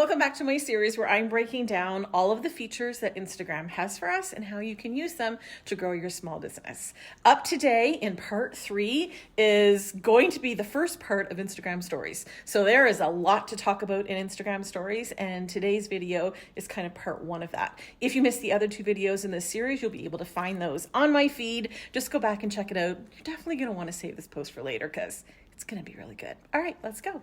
Welcome back to my series where I'm breaking down all of the features that Instagram has for us and how you can use them to grow your small business. Up today in part 3 is going to be the first part of Instagram stories. So there is a lot to talk about in Instagram stories, and today's video is kind of part 1 of that. If you missed the other 2 videos in this series, you'll be able to find those on my feed. Just go back and check it out. You're definitely going to want to save this post for later because it's going to be really good. All right, let's go.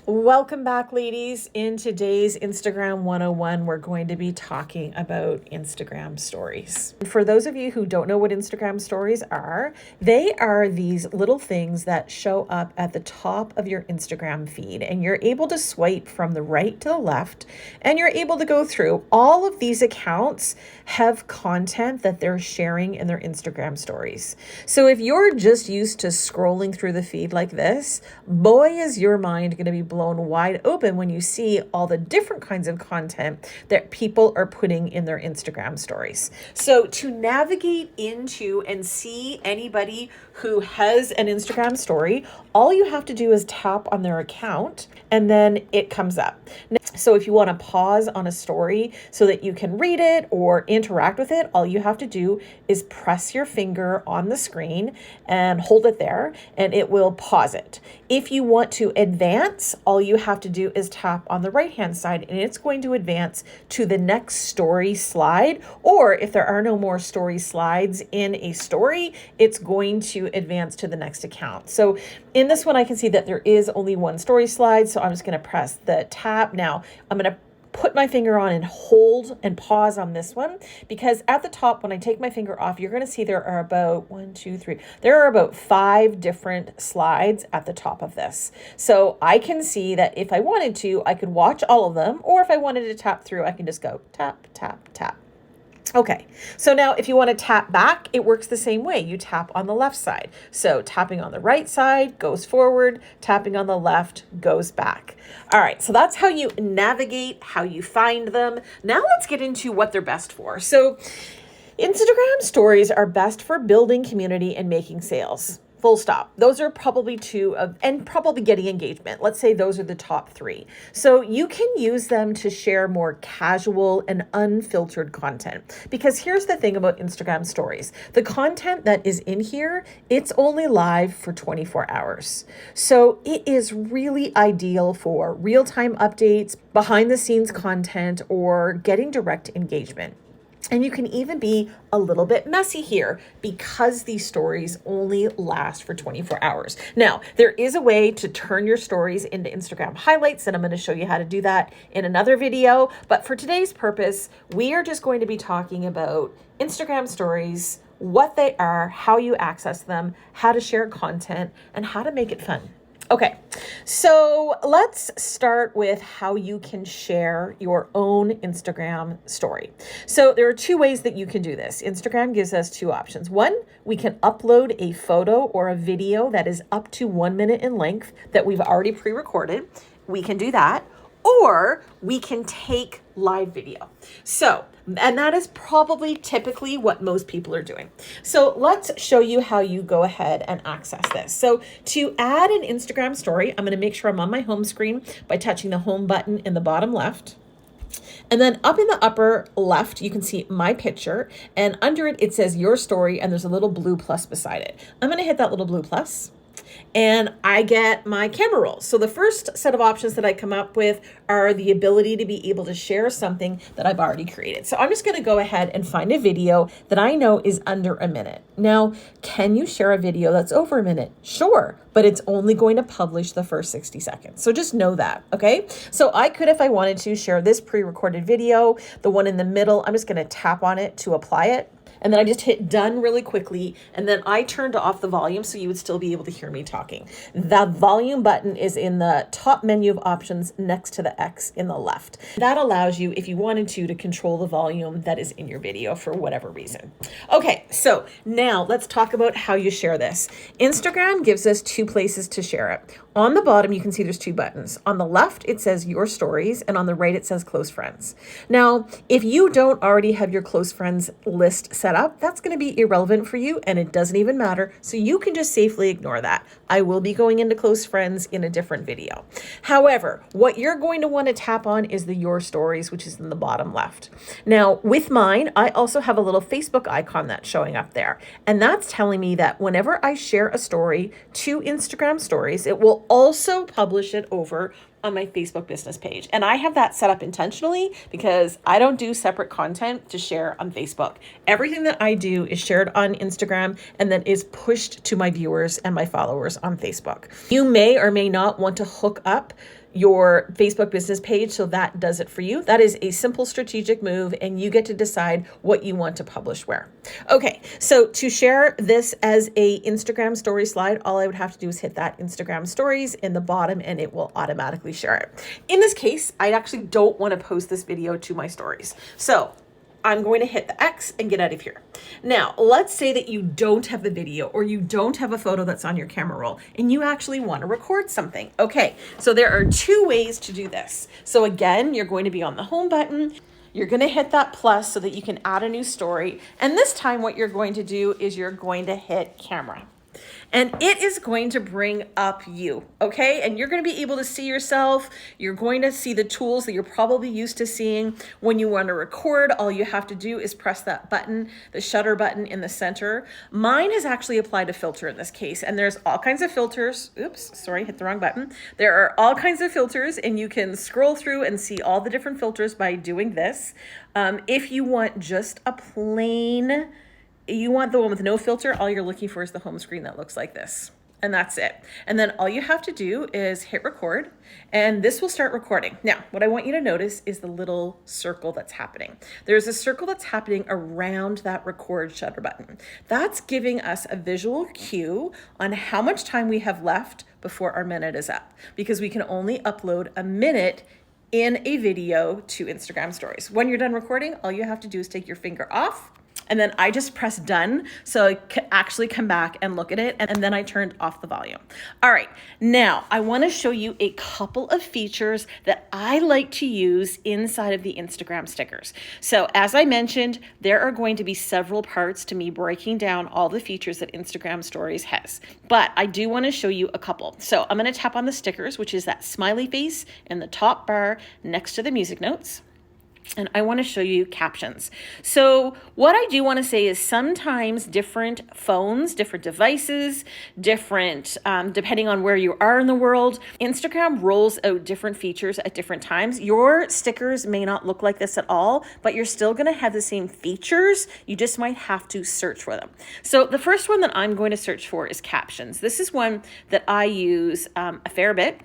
Welcome back, ladies. In today's Instagram 101, we're going to be talking about Instagram stories. For those of you who don't know what Instagram stories are, they are these little things that show up at the top of your Instagram feed, and you're able to swipe from the right to the left, and you're able to go through. All of these accounts have content that they're sharing in their Instagram stories. So if you're just used to scrolling through the feed like this, boy, is your mind going to be blown wide open when you see all the different kinds of content that people are putting in their Instagram stories. So to navigate into and see anybody who has an Instagram story, all you have to do is tap on their account and then it comes up. So if you want to pause on a story so that you can read it or interact with it, all you have to do is press your finger on the screen and hold it there and it will pause it. If you want to advance, all you have to do is tap on the right-hand side and it's going to advance to the next story slide. Or if there are no more story slides in a story, it's going to advance to the next account. So in this one, I can see that there is only one story slide. So I'm just going to press the tap. Now I'm going to put my finger on and hold and pause on this one, because at the top, when I take my finger off, you're going to see there are about 5 different slides at the top of this. So I can see that if I wanted to, I could watch all of them, or if I wanted to tap through, I can just go tap, tap, tap. Okay, so now if you want to tap back, it works the same way. You tap on the left side. So tapping on the right side goes forward, tapping on the left goes back. All right, so that's how you navigate, how you find them. Now let's get into what they're best for. So Instagram stories are best for building community and making sales. Full stop. Those are probably 2 of, and probably getting engagement. Let's say those are the top 3. So you can use them to share more casual and unfiltered content. Because here's the thing about Instagram stories. The content that is in here, it's only live for 24 hours. So it is really ideal for real-time updates, behind the scenes content, or getting direct engagement. And you can even be a little bit messy here because these stories only last for 24 hours. Now, there is a way to turn your stories into Instagram highlights, and I'm going to show you how to do that in another video. But for today's purpose, we are just going to be talking about Instagram stories, what they are, how you access them, how to share content, and how to make it fun. Okay, so let's start with how you can share your own Instagram story. So there are 2 ways that you can do this. Instagram gives us 2 options. One, we can upload a photo or a video that is up to 1 minute in length that we've already pre-recorded. We can do that. Or we can take live video. So, and that is probably typically what most people are doing. So let's show you how you go ahead and access this. So to add an Instagram story, I'm going to make sure I'm on my home screen by touching the home button in the bottom left. And then up in the upper left, you can see my picture, and under it, it says your story, and there's a little blue plus beside it. I'm going to hit that little blue plus. And I get my camera roll. So the first set of options that I come up with are the ability to be able to share something that I've already created. So I'm just going to go ahead and find a video that I know is under a minute. Now, can you share a video that's over a minute? Sure, but it's only going to publish the first 60 seconds. So just know that, okay? So I could, if I wanted to, share this pre-recorded video, the one in the middle. I'm just going to tap on it to apply it. And then I just hit done really quickly. And then I turned off the volume so you would still be able to hear me talking. The volume button is in the top menu of options next to the X in the left. That allows you, if you wanted to control the volume that is in your video for whatever reason. Okay, so now let's talk about how you share this. Instagram gives us 2 places to share it. On the bottom, you can see there's 2 buttons. On the left, it says your stories, and on the right, it says close friends. Now, if you don't already have your close friends list set set up, that's going to be irrelevant for you and it doesn't even matter. So you can just safely ignore that. I will be going into close friends in a different video. However, what you're going to want to tap on is the Your Stories, which is in the bottom left. Now, with mine, I also have a little Facebook icon that's showing up there. And that's telling me that whenever I share a story to Instagram Stories, it will also publish it over on my Facebook business page. And I have that set up intentionally because I don't do separate content to share on Facebook. Everything that I do is shared on Instagram and then is pushed to my viewers and my followers on Facebook. You may or may not want to hook up your Facebook business page so that does it for you. That is a simple strategic move and you get to decide what you want to publish where. Okay, so to share this as a Instagram story slide, all I would have to do is hit that Instagram stories in the bottom and it will automatically share it. In this case, I actually don't want to post this video to my stories. So I'm going to hit the X and get out of here. Now, let's say that you don't have the video or you don't have a photo that's on your camera roll and you actually want to record something. Okay, so there are two ways to do this. So again, you're going to be on the home button. You're going to hit that plus so that you can add a new story. And this time what you're going to do is you're going to hit camera. And it is going to bring up you, okay? And you're going to be able to see yourself. You're going to see the tools that you're probably used to seeing when you want to record. All you have to do is press that button, the shutter button in the center. Mine has actually applied a filter in this case, and there's all kinds of filters. Oops, sorry, hit the wrong button. There are all kinds of filters, and you can scroll through and see all the different filters by doing this. If you want just a plain, you want the one with no filter, all you're looking for is the home screen that looks like this. And that's it. And then all you have to do is hit record and this will start recording. Now, what I want you to notice is the little circle that's happening. There's a circle that's happening around that record shutter button. That's giving us a visual cue on how much time we have left before our minute is up, because we can only upload a minute in a video to Instagram Stories. When you're done recording, all you have to do is take your finger off. And then I just press done so I can actually come back and look at it. And then I turned off the volume. All right, now I want to show you a couple of features that I like to use inside of the Instagram stickers. So as I mentioned, there are going to be several parts to me breaking down all the features that Instagram Stories has. But I do want to show you a couple. So I'm going to tap on the stickers, which is that smiley face in the top bar next to the music notes. And I want to show you captions. So what I do want to say is sometimes different phones, different devices, different, depending on where you are in the world, Instagram rolls out different features at different times. Your stickers may not look like this at all, but you're still going to have the same features. You just might have to search for them. So the first one that I'm going to search for is captions. This is one that I use a fair bit.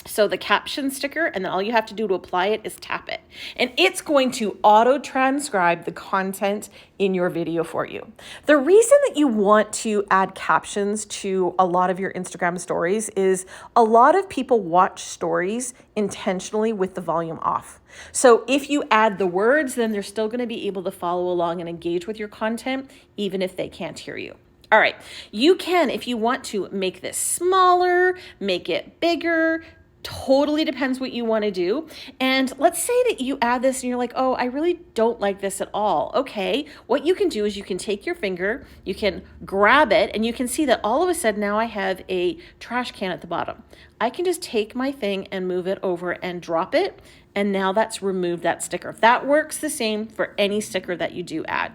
So the caption sticker, and then all you have to do to apply it is tap it. And it's going to auto-transcribe the content in your video for you. The reason that you want to add captions to a lot of your Instagram stories is a lot of people watch stories intentionally with the volume off. So if you add the words, then they're still going to be able to follow along and engage with your content, even if they can't hear you. All right, you can, if you want to, make this smaller, make it bigger. Totally depends what you want to do. And let's say that you add this and you're like, oh, I really don't like this at all. Okay, what you can do is you can take your finger, you can grab it, and you can see that all of a sudden now I have a trash can at the bottom. I can just take my thing and move it over and drop it, and now that's removed that sticker. That works the same for any sticker that you do add.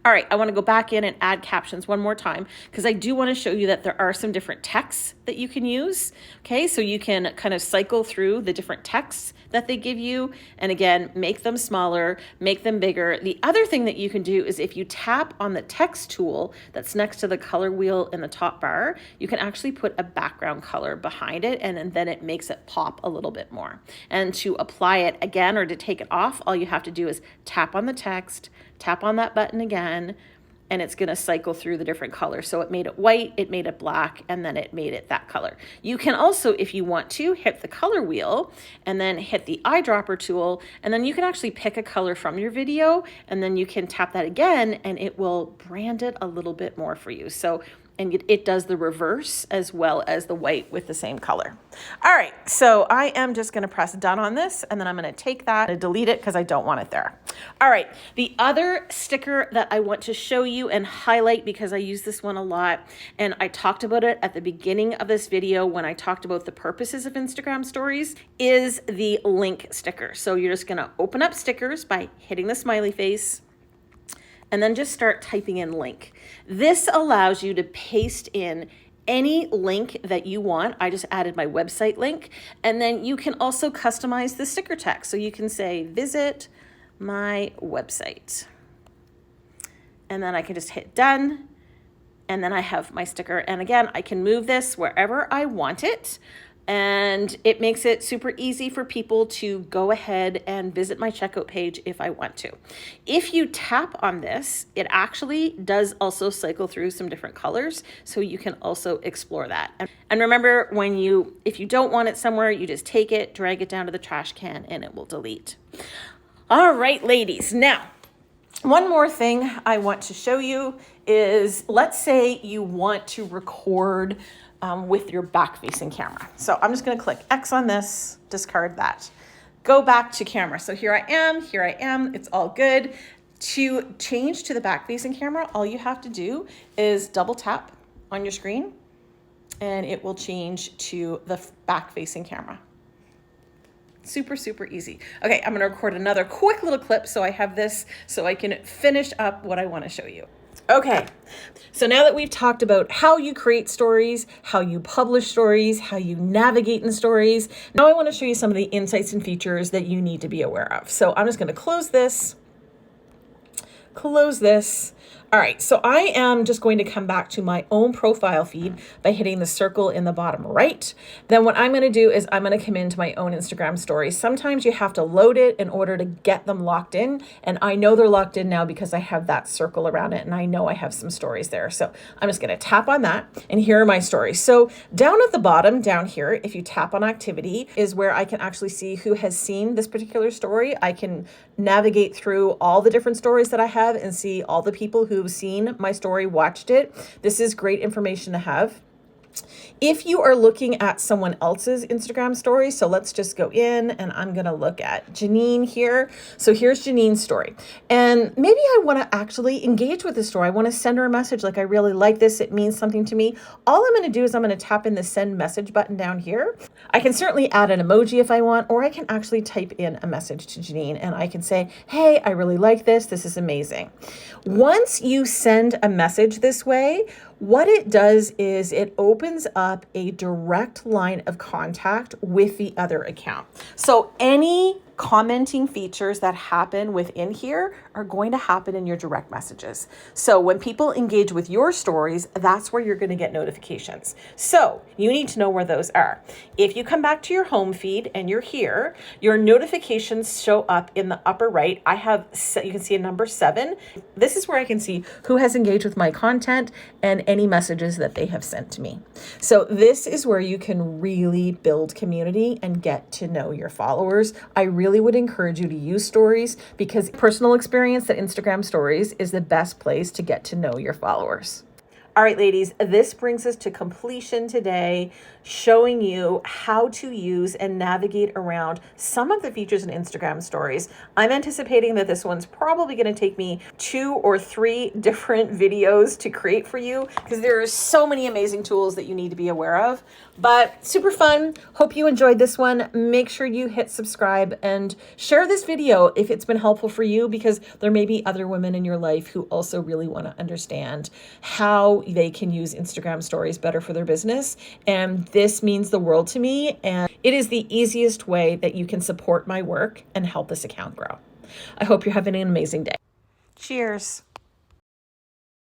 All right, I want to go back in and add captions one more time because I do want to show you that there are some different texts that you can use. Okay, so you can kind of cycle through the different texts that they give you. And again, make them smaller, make them bigger. The other thing that you can do is if you tap on the text tool that's next to the color wheel in the top bar, you can actually put a background color behind it and then it makes it pop a little bit more. And to apply it again or to take it off, all you have to do is tap on the text, tap on that button again, and it's going to cycle through the different colors. So it made it white, it made it black, and then it made it that color. You can also, if you want to, hit the color wheel and then hit the eyedropper tool, and then you can actually pick a color from your video, and then you can tap that again, and it will brand it a little bit more for you. So and it does the reverse as well as the white with the same color. All right, so I am just gonna press done on this, and then I'm gonna take that and delete it because I don't want it there. All right, the other sticker that I want to show you and highlight, because I use this one a lot, and I talked about it at the beginning of this video when I talked about the purposes of Instagram stories, is the link sticker. So you're just gonna open up stickers by hitting the smiley face, and then just start typing in link. This allows you to paste in any link that you want. I just added my website link, and then you can also customize the sticker text. So you can say, visit my website. And then I can just hit done, and then I have my sticker. And again, I can move this wherever I want it. And it makes it super easy for people to go ahead and visit my checkout page if I want to. If you tap on this, it actually does also cycle through some different colors, so you can also explore that. And remember, if you don't want it somewhere, you just take it, drag it down to the trash can, and it will delete. All right, ladies. Now, one more thing I want to show you is, let's say you want to record with your back-facing camera. So I'm just gonna click X on this, discard that. Go back to camera. So here I am, it's all good. To change to the back-facing camera, all you have to do is double tap on your screen, and it will change to the back-facing camera. Super, super easy. Okay, I'm gonna record another quick little clip so I have this so I can finish up what I wanna show you. Okay, so now that we've talked about how you create stories, how you publish stories, how you navigate in stories, now I want to show you some of the insights and features that you need to be aware of. So I'm just going to close this. All right, so I am just going to come back to my own profile feed by hitting the circle in the bottom right. Then what I'm going to do is I'm going to come into my own Instagram stories. Sometimes you have to load it in order to get them locked in, and I know they're locked in now because I have that circle around it, and I know I have some stories there. So I'm just going to tap on that, and here are my stories. So down at the bottom, down here, if you tap on activity, is where I can actually see who has seen this particular story. I can navigate through all the different stories that I have and see all the people who've seen my story, watched it. This is great information to have. If you are looking at someone else's Instagram story, so let's just go in and I'm going to look at Janine here. So here's Janine's story. And maybe I want to actually engage with the story. I want to send her a message like, I really like this. It means something to me. All I'm going to do is I'm going to tap in the send message button down here. I can certainly add an emoji if I want, or I can actually type in a message to Janine and I can say, hey, I really like this. This is amazing. Once you send a message this way, what it does is it opens up a direct line of contact with the other account. So any commenting features that happen within here are going to happen in your direct messages. So when people engage with your stories, that's where you're going to get notifications. So you need to know where those are. If you come back to your home feed and you're here, your notifications show up in the upper right. You can see a number 7. This is where I can see who has engaged with my content and any messages that they have sent to me. So this is where you can really build community and get to know your followers. I really would encourage you to use stories because personal experience that Instagram stories is the best place to get to know your followers. All right, ladies, this brings us to completion today, showing you how to use and navigate around some of the features in Instagram stories. I'm anticipating that this one's probably going to take me 2 or 3 different videos to create for you because there are so many amazing tools that you need to be aware of, but super fun. Hope you enjoyed this one. Make sure you hit subscribe and share this video if it's been helpful for you, because there may be other women in your life who also really want to understand how they can use Instagram stories better for their business. And this means the world to me. And it is the easiest way that you can support my work and help this account grow. I hope you're having an amazing day. Cheers.